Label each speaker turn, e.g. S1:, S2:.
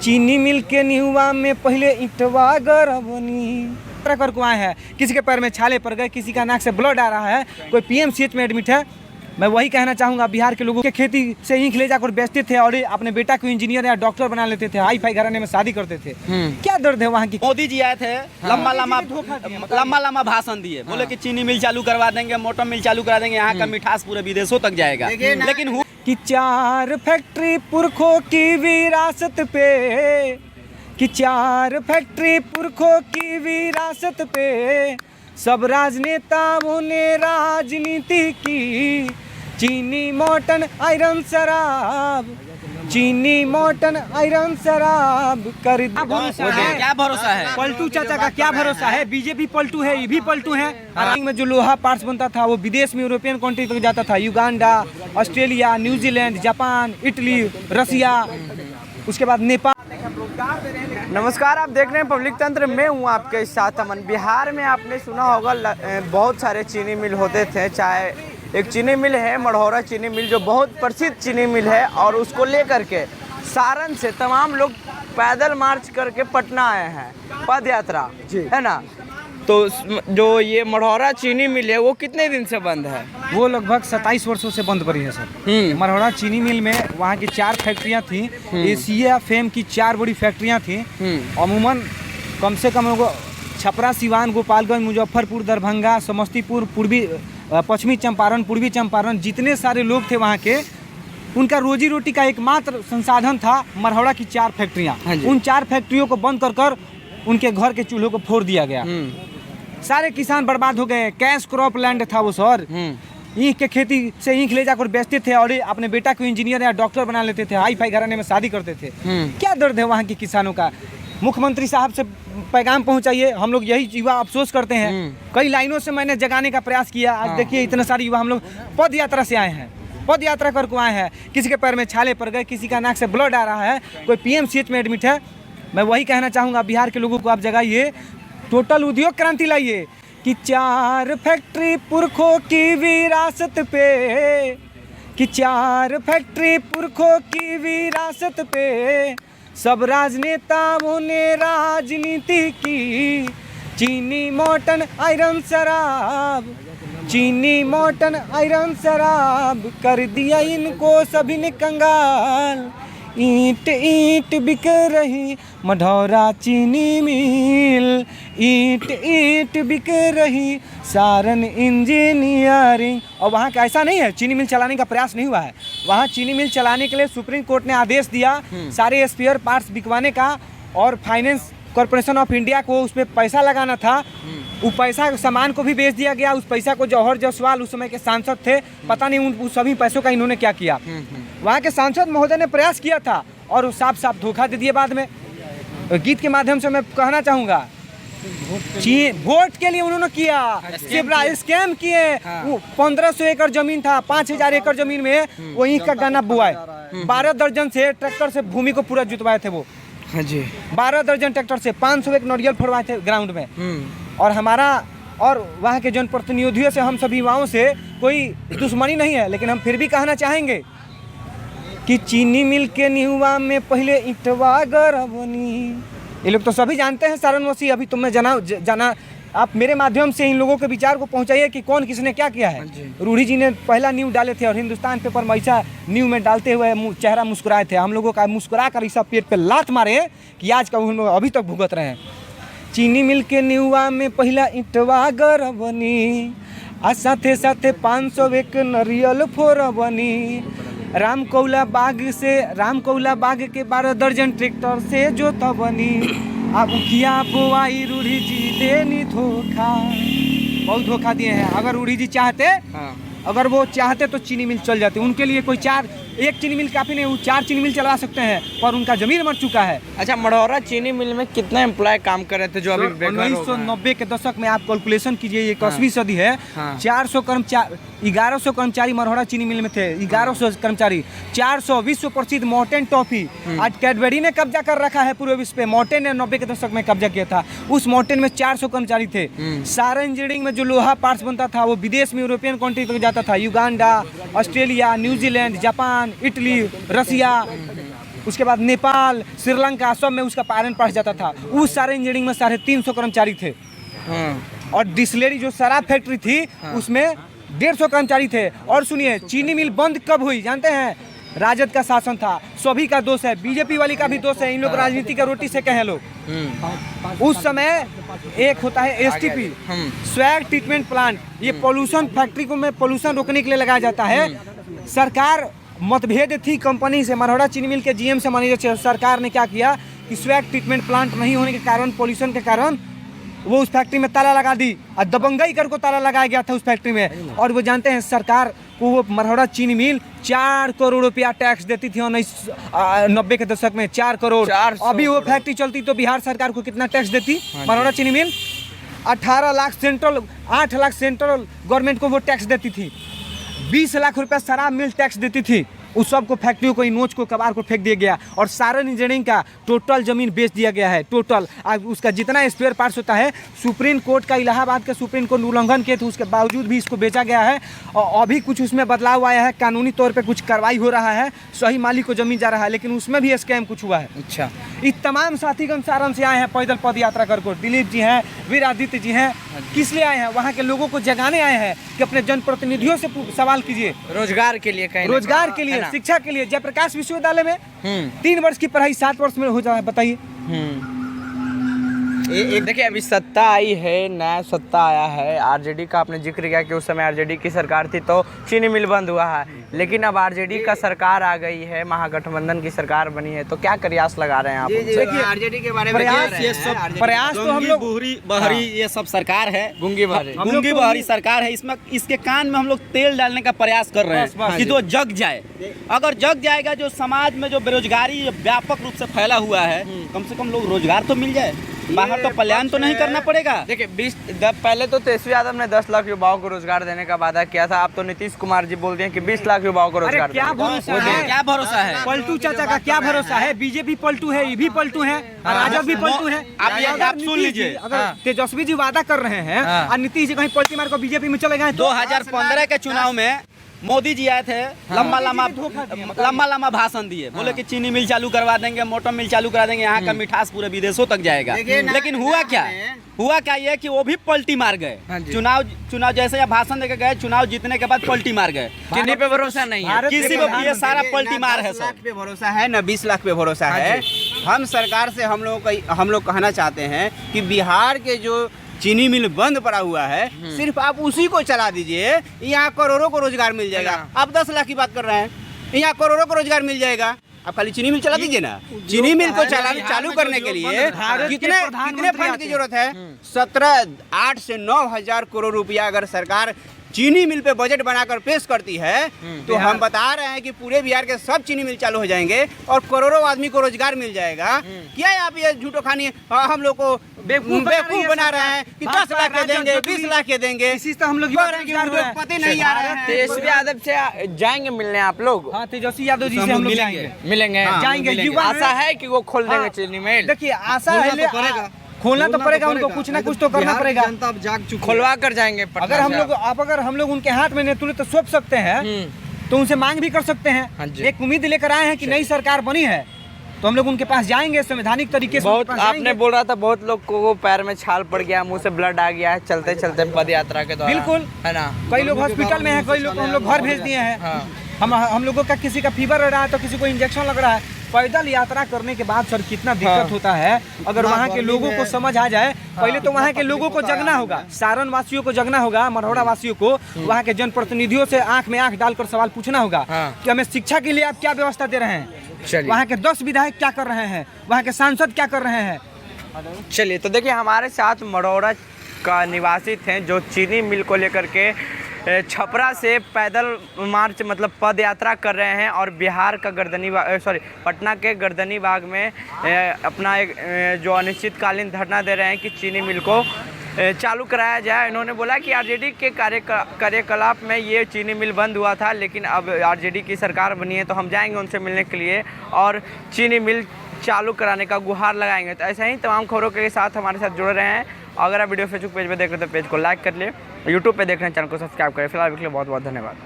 S1: चीनी मिल के निहुआ में पहले ईंटवा गरबनी कर को आए हैं। किसी के पैर में छाले पड़ गए, किसी का नाक से ब्लड आ रहा है, कोई पीएमसीएच में एडमिट है। मैं वही कहना चाहूँगा, बिहार के लोगों के खेती से ईंख ले जाकर बेचते थे और अपने बेटा को इंजीनियर या डॉक्टर बना लेते थे, हाई फाई घराने में शादी करते थे। क्या दर्द है वहाँ की।
S2: मोदी जी आए थे, लंबा लंबा भाषण दिए, बोले कि चीनी मिल चालू करवा देंगे, मोटर मिल चालू करा देंगे, यहाँ का मिठास पूरे विदेशों तक जाएगा। लेकिन
S1: कि 4 फैक्ट्री पुरखों की विरासत पे, कि 4 फैक्ट्री पुरखों की विरासत पे सब राजनेताओं ने राजनीति की। चीनी मोटन आयरन शराब, चीनी मोटन आयरन शराब कर।
S2: क्या भरोसा है
S1: पलटू चाचा का, क्या भरोसा है। बीजेपी पलटू है, ये भी पलटू है। में जो लोहा पार्ट्स बनता था वो विदेश में यूरोपियन कंट्री तक जाता था, Uganda, Australia, New Zealand, Japan, Italy, Russia, उसके बाद नेपाल।
S3: नमस्कार, आप देख रहे हैं पब्लिक तंत्र। मैं हूं आपके साथ अमन। बिहार में आपने सुना होगा बहुत सारे चीनी मिल होते थे। चाहे एक चीनी मिल है मढ़ौरा चीनी मिल, जो बहुत प्रसिद्ध चीनी मिल है, और उसको लेकर के सारण से तमाम लोग पैदल मार्च करके पटना आए हैं, पद यात्रा है ना। तो जो ये मढ़ौरा चीनी मिल है वो कितने दिन से बंद है?
S1: वो लगभग 27 वर्षों से बंद पड़ी है सर। मढ़ौरा चीनी मिल में वहाँ की 4 फैक्ट्रियाँ थी, एशिया फेम की 4 बड़ी फैक्ट्रियाँ थी। अमूमन कम से कम लोग छपरा, सिवान, गोपालगंज, मुजफ्फरपुर, दरभंगा, समस्तीपुर, पश्चिमी चंपारण, पूर्वी चंपारण, जितने सारे लोग थे वहाँ के, उनका रोजी रोटी का एकमात्र संसाधन था मढ़ौरा की 4 फैक्ट्रियाँ। उन 4 फैक्ट्रियों को बंद कर कर उनके घर के चूल्हों को फोड़ दिया गया। सारे किसान बर्बाद हो गए। कैश क्रॉप लैंड था वो सर। ईंख के खेती से ईंख ले जाकर बेचते थे और अपने बेटा को इंजीनियर या डॉक्टर बना लेते थे, हाई फाई घराने में शादी करते थे। क्या दर्द है वहाँ के किसानों का। मुख्यमंत्री साहब से पैगाम पहुंचाइए। हम लोग यही युवा अफसोस करते हैं। कई लाइनों से मैंने जगाने का प्रयास किया। आज देखिए इतने सारे युवा हम लोग पद यात्रा से आए हैं, पद यात्रा कर को आए हैं। किसी के पैर में छाले पड़ गए, किसी का नाक से ब्लड आ रहा है, कोई पीएमसीएच में एडमिट है। मैं वही कहना चाहूँगा, बिहार के लोगों को आप जगाइए, टोटल उद्योग क्रांति लाइए। कि 4 फैक्ट्री पुरखों की विरासत पे, कि 4 फैक्ट्री पुरखों की विरासत पे सब राजनेताओं ने राजनीति की। चीनी मोटन आयरन शराब, चीनी मोटन आयरन शराब कर दिया इनको सभी ने कंगाल। ईंट ईंट बिक रही मढ़ौरा चीनी मिल, ईंट ईंट बिक रही सारण इंजीनियरिंग। और वहाँ का ऐसा नहीं है चीनी मिल चलाने का प्रयास नहीं हुआ है। वहाँ चीनी मिल चलाने के लिए सुप्रीम कोर्ट ने आदेश दिया सारे स्पेयर पार्ट्स बिकवाने का, और फाइनेंस कॉर्पोरेशन ऑफ इंडिया को उसमें पैसा लगाना था। वो पैसा सामान को भी बेच दिया गया। उस पैसा को जौहर जायसवाल उस समय के सांसद थे, पता नहीं उन सभी पैसों का इन्होंने क्या किया। वहाँ के सांसद महोदय ने प्रयास किया था और वो साफ साफ धोखा दे दिए बाद में। गीत के माध्यम से मैं कहना चाहूँगा, वोट के लिए उन्होंने किया, स्कैम किए। 1500 एकड़ जमीन था, 5000 एकड़ जमीन में वो ईंख का गाना बुआए। 12 दर्जन से ट्रैक्टर से भूमि को पूरा जुतवाए थे वो।
S3: हाँ जी,
S1: 12 दर्जन ट्रैक्टर से 501 नोरियल फोड़वाए थे ग्राउंड में। और हमारा और वहाँ के जनप्रतिनिधियों से, हम सभी युवाओं से कोई दुश्मनी नहीं है, लेकिन हम फिर भी कहना चाहेंगे कि चीनी मिल के निहुआ में पहले ईंटवा गरबनी। ये लोग तो सभी जानते हैं सारणवासी। अभी तुम्हें जाना आप मेरे माध्यम से इन लोगों के विचार को पहुंचाइए कि कौन किसने क्या किया है। रूढ़ी जी ने पहला न्यूज़ डाले थे और हिंदुस्तान पेपर में ऐसा न्यूज़ में डालते हुए चेहरा मुस्कुराए थे। हम लोगों का मुस्कुरा कर ऐसा पेट पे लात मारे कि आज का उन लोग अभी तक भुगत रहे हैं। चीनी मिल के निहुआ में पहला ईंटवा गरबनी, आ साथे साथे 501 नरियल फोड़बनी। रामकौला बाग के 12 दर्जन ट्रैक्टर से जोतबनी। अब उखिया बोआई रूढ़ी जी देनी धोखा, बहुत धोखा दिए हैं। अगर रूढ़ी जी चाहते, अगर वो चाहते तो चीनी मिल चल जाते। उनके लिए कोई 1 चीनी मिल काफ़ी नहीं, वो 4 चीनी मिल चला सकते हैं, पर उनका जमीन मर चुका है।
S3: अच्छा, मढ़ौरा चीनी मिल में कितने एम्प्लॉय काम कर रहे थे जो अभी
S1: 1990 के दशक में आप कैलकुलेशन कीजिए, ये 21वीं सदी है। 400 कर्मचारी, 1100 कर्मचारी मढ़ौरा चीनी मिल में थे। 1100 कर्मचारी, 400 विश्व प्रसिद्ध मॉर्टेन टॉफी। आज कैडबरी ने कब्जा कर रखा है पूरे विश्व पे। मॉर्टेन ने 90 के दशक में कब्जा किया था। उस मॉर्टेन में 400 कर्मचारी थे। सारण इंजीनियरिंग में जो लोहा पार्ट्स बनता था वो विदेश में यूरोपियन कंट्री तक जाता था, Uganda, Australia, New Zealand, Japan, Italy, Russia, उसके बाद नेपाल, श्रीलंका सब में उसका पालन पड़ जाता था। उस सारे इंजीनियरिंग में 350 कर्मचारी थे। और डिस्टिलरी जो शराब फैक्ट्री थी उसमें 150 कर्मचारी थे। और सुनिए, चीनी मिल बंद कब हुई जानते हैं? राजद का शासन था, सभी का दोष है, बीजेपी वाली का भी दोष है। इन लोग राजनीति का रोटी से कहे लोग। उस समय एक होता है एसटीपी, स्वैग ट्रीटमेंट प्लांट, ये पोल्यूशन फैक्ट्री को में पोल्यूशन रोकने के लिए लगाया जाता है। सरकार मतभेद थी कंपनी से, मरहड़ा चीनी मिल के जीएम से मैनेजर। सरकार ने क्या किया कि स्वैग ट्रीटमेंट प्लांट नहीं होने के कारण, पोल्यूशन के कारण वो उस फैक्ट्री में ताला लगा दी और दबंगई कर को ताला लगाया गया था उस फैक्ट्री में। और वो जानते हैं सरकार को वो मरहड़ा चीनी मिल 4 करोड़ रुपया टैक्स देती थी 1990 के दशक में। 4 करोड़। अभी वो फैक्ट्री चलती तो बिहार सरकार को कितना टैक्स देती? मरहड़ा चीनी मिल 18 lakh central, 8 lakh central government को वो टैक्स देती थी। 20 लाख रुपया शराब मिल टैक्स देती थी। उस सब को, फैक्ट्रियों को, नोच को, कबाड़ को फेंक दिया गया। और सारण इंजीनियरिंग का टोटल जमीन बेच दिया गया है, टोटल। उसका जितना स्पेयर पार्ट्स होता है, सुप्रीम कोर्ट का, इलाहाबाद का सुप्रीम कोर्ट उल्लंघन किए थे, उसके बावजूद भी इसको बेचा गया है। और अभी कुछ उसमें बदलाव आया है, कानूनी तौर पे कुछ कार्रवाई हो रहा है, सही मालिक को जमीन जा रहा है, लेकिन उसमें भी स्कैम कुछ हुआ है।
S3: अच्छा,
S1: ये तमाम साथीगण सारण से आए हैं पैदल पद यात्रा कर को। दिलीप जी हैं, वीर आदित्य जी हैं। किस लिए आए हैं? वहाँ के लोगों को जगाने आए हैं कि अपने जनप्रतिनिधियों से सवाल कीजिए।
S3: रोजगार के लिए, कहीं
S1: रोजगार के लिए, शिक्षा के लिए। जयप्रकाश विश्वविद्यालय में 3 वर्ष की पढ़ाई 7 वर्ष में हो जाए, बताइए।
S3: देखिए, अभी सत्ता आई है, नया सत्ता आया है। आरजेडी का आपने जिक्र किया कि उस समय आरजेडी की सरकार थी तो चीनी मिल बंद हुआ है, लेकिन अब आरजेडी का सरकार आ गई है, महागठबंधन की सरकार बनी है, तो क्या प्रयास लगा रहे हैं आप?
S2: देखिए, आरजेडी के बारे में
S1: प्रयास तो हम लोग
S2: बहरी ये सब सरकार है,
S3: गूंगी
S2: बहरी सरकार है। इसमें इसके कान में हम लोग तेल डालने का प्रयास कर रहे हैं कि जो जग जाए। अगर जग जाएगा, जो समाज में जो बेरोजगारी व्यापक रूप से फैला हुआ है, कम से कम लोग रोजगार तो मिल जाए, बाहर तो पलायन तो नहीं करना पड़ेगा।
S3: देखिए, पहले तो तेजस्वी यादव ने 10 लाख युवाओं को रोजगार देने का वादा किया था। अब तो नीतीश कुमार जी बोलते हैं कि 20 लाख युवाओं को रोजगार।
S1: क्या भरोसा है?
S2: क्या भरोसा है?
S1: पलटू चाचा का क्या भरोसा है? बीजेपी पलटू है, ये भी पलटू है, राजद भी पलटू है।
S2: आप सुन लीजिए,
S1: अगर तेजस्वी जी वादा कर रहे हैं और नीतीश जी कहीं पलटी मार को बीजेपी में चले गए।
S2: 2015 के चुनाव में मोदी जी आए थे, लंबा लंबा भाषण दिए, बोले कि चीनी मिल चालू करवा देंगे, मोटर मिल चालू करा देंगे, यहाँ का मिठास पूरे विदेशों तक जाएगा। लेकिन हुआ क्या? ये कि वो भी पलटी मार गए। चुनाव जैसे या भाषण देके गए, चुनाव जीतने के बाद पल्टी मार गए।
S3: किसी पे भरोसा नहीं है,
S2: किसी पे, ये सारा पल्टी मार है।
S4: 10 लाख पे भरोसा है न 20 लाख पे भरोसा है। हम सरकार से हम लोग कहना चाहते हैं कि बिहार के जो चीनी मिल बंद पड़ा हुआ है, सिर्फ आप उसी को चला दीजिए, यहाँ करोड़ों को रोजगार मिल जाएगा। आप 10 लाख की बात कर रहे हैं, यहाँ करोड़ों को रोजगार मिल जाएगा। आप खाली चीनी मिल चला दीजिए ना। चीनी मिल को चालू करने के लिए कितने फंड की जरूरत है? 8 से 9 हजार करोड़ रुपया अगर सरकार चीनी मिल पे बजट बनाकर पेश करती है तो हम बता रहे हैं कि पूरे बिहार के सब चीनी मिल चालू हो जाएंगे और करोड़ों आदमी को रोजगार मिल जाएगा। क्या आप ये झूठो खानी हम लोग को बेवकूफ बना रहे हैं कि 10 लाख के देंगे, 20 लाख के देंगे।
S1: इसी से हम लोग
S4: पता नहीं आ रहा है।
S3: तेजस्वी यादव से जाएंगे मिलने आप लोग?
S1: हाँ, तेजस्वी यादव जी से हम लोग
S3: मिलेंगे।
S1: जाएंगे।
S3: आशा है कि वो खोल देंगे चीनी मिल?
S1: देखिए, आशा है, खोलना तो पड़ेगा उनको, कुछ ना कुछ तो करना पड़ेगा।
S4: जनता जाग चुकी,
S3: खुलवा कर जाएंगे।
S1: अगर हम लोग उनके हाथ में नेतृत्व सौंप सकते हैं तो उनसे मांग भी कर सकते हैं। एक उम्मीद लेकर आए हैं कि नई सरकार बनी है तो हम लोग उनके पास जाएंगे संवैधानिक तरीके से।
S3: बहुत आपने बोल रहा था, बहुत लोग को पैर में छाल पड़ गया, मुंह से ब्लड आ गया है चलते चलते पद यात्रा के दौरान।
S1: बिल्कुल,
S3: है ना।
S1: कई लोग हॉस्पिटल में हैं, कई लोग हम लोग घर भेज दिए हैं। हम लोगों का किसी का फीवर हो रहा है तो किसी को इंजेक्शन लग रहा है। पैदल यात्रा करने के बाद सर कितना दिक्कत होता है। अगर वहाँ के लोगों को समझ आ जाए, पहले तो वहाँ के लोगों को जगना होगा, सारण वासियों को जगना होगा, मरहड़ा वासियों को, वहाँ के जनप्रतिनिधियों से आंख में आंख डालकर सवाल पूछना होगा कि हमें शिक्षा के लिए आप क्या व्यवस्था दे रहे हैं, वहाँ के 10 विधायक क्या कर रहे हैं, वहाँ के सांसद क्या कर रहे हैं।
S3: चलिए, तो देखिए हमारे साथ मढ़ौरा का निवासी थे जो चीनी मिल को लेकर के छपरा से पैदल मार्च मतलब पद यात्रा कर रहे हैं और बिहार का पटना के गर्दनी बाग में अपना एक जो अनिश्चितकालीन धरना दे रहे हैं कि चीनी मिल को चालू कराया जाए। इन्होंने बोला कि आरजेडी के कार्यकलाप में ये चीनी मिल बंद हुआ था, लेकिन अब आरजेडी की सरकार बनी है तो हम जाएंगे उनसे मिलने के लिए और चीनी मिल चालू कराने का गुहार लगाएंगे। तो ऐसे ही तमाम खबरों के साथ हमारे साथ जुड़े रहे हैं। अगर आप वीडियो फेसबुक पेज पे देख रहे हैं तो पेज को लाइक कर ले, यूट्यूब पे देख रहे हैं चैनल को सब्सक्राइब करें। फिलहाल के लिए बहुत बहुत धन्यवाद।